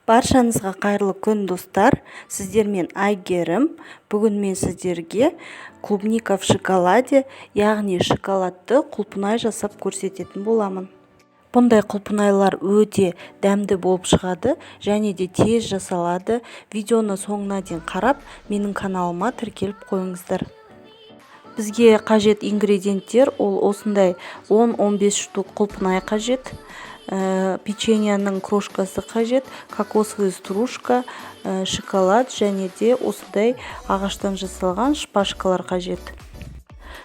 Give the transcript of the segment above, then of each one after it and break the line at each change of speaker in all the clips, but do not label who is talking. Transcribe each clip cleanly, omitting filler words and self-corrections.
Баршаңызға қайырлы күн достар. Сіздермен Айгерім. Бүгін мен сіздерге клубника в шоколаде, яғни шоколадты құлпынай жасап көрсететін боламын. Бұндай құлпынайлар өте дәмді болып шығады және де тез жасалады. Видеоны соңына дейін қарап, менің каналыма тіркеліп қойыңыздар. Бізге қажет ингредиенттер ол осындай 10-15 штук құлпынай қажет. Печеньяның крошкасы қажет, кокосовый стружка, шоколад және де осындай ағаштан жасалған шпажкалар қажет.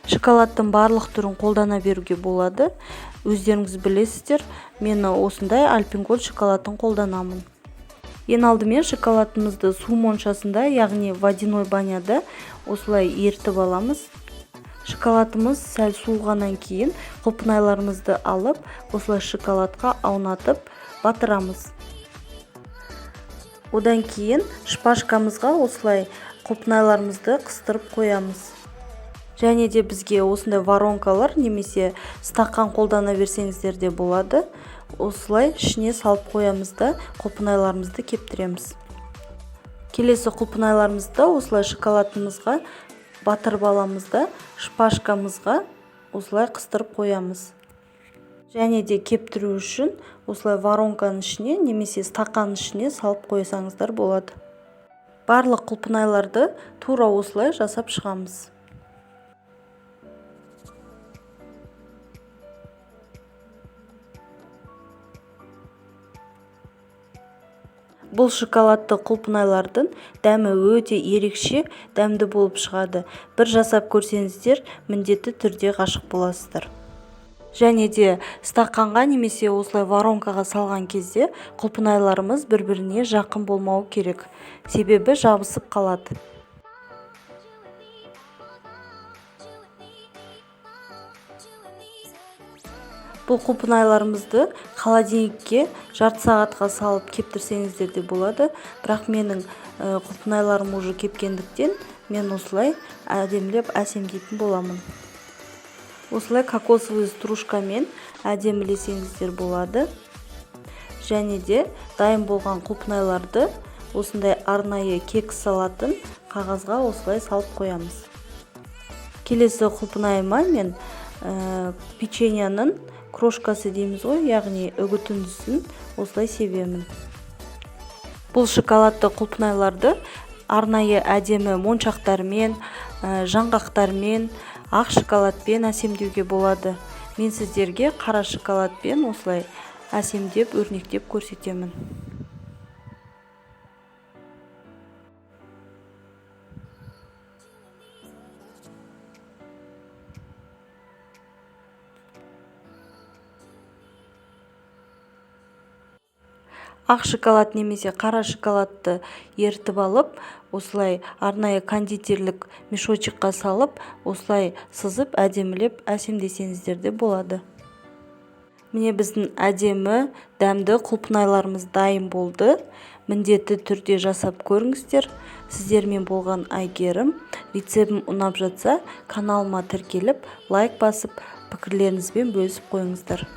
Шоколадтың барлық түрін қолдана беруге болады. Өздеріңіз білесіздер, мен осындай альпен-гольд шоколадын қолданамын. Ең алдымен шоколадымызды су моншасында, яғни водяной баняда осылай ерітіп аламыз. Шоколадымыз сәл суығаннан кейін құлпынайларымызды алып, осылай шоколадқа аунатып батырамыз. Одан кейін шпажкамызға осылай құлпынайларымызды қыстырып қоямыз. Және де бізге осындай воронкалар немесе стақан қолдана берсеңіздер де болады. Осылай ішіне салып қоямыз да құлпынайларымызды кептіреміз. Келесі құлпынайларымызды осылай шоколадымызға батырып аламыз да шпажкамызға осылай қыстырып қоямыз. Және де кептіру үшін осылай воронканың ішіне немесе стақан ішіне салып қойсаңыздар болады. Барлық құлпынайларды тура осылай жасап шығамыз. Бұл шоколадты құлпынайлардың дәмі өте ерекше, дәмді болып шығады. Бір жасап көрсеңіздер, міндетті түрде ғашық боласыздар. Және де стақанға немесе осылай воронкаға салған кезде құлпынайларымыз бір-біріне жақын болмауы керек. Себебі жабысып қалады. Бұл құлпынайларымызды холодильникке жарты сағатқа салып кептірсеңіздер де болады. Бірақ менің құлпынайларым уже кепкендіктен мен осылай әдемілеп әсемдейтін боламын. Осылай кокосовый стружкамен әдемілесеңіздер болады. Және де дайын болған құлпынайларды осындай арнайы кекс салатын қағазға осылай салып қоямыз. Келесі құлпынайыма мен печеньяның крошкасы дейміз ғой, яғни үгітіндісін осылай себемін. Бұл шоколадты құлпынайларды арнайы әдемі моншақтармен, жаңғақтармен, ақ шоколадпен әсемдеуге болады. Мен сіздерге қара шоколадпен осылай әсемдеп, өрнектеп көрсетемін. Ақ шоколад немесе қара шоколадты ерітіп алып, осылай арнайы кондитерлік мешочекқа салып, осылай сызып, әдемілеп әсемдесеңіздер де болады. Міне біздің әдемі, дәмді құлпынайларымыз дайын болды. Міндетті түрде жасап көріңіздер. Сіздермен болған Айгерім. Рецептім ұнап жатса, каналыма тіркеліп, лайк басып, пікірлеріңізбен бөлісіп қойыңыздар.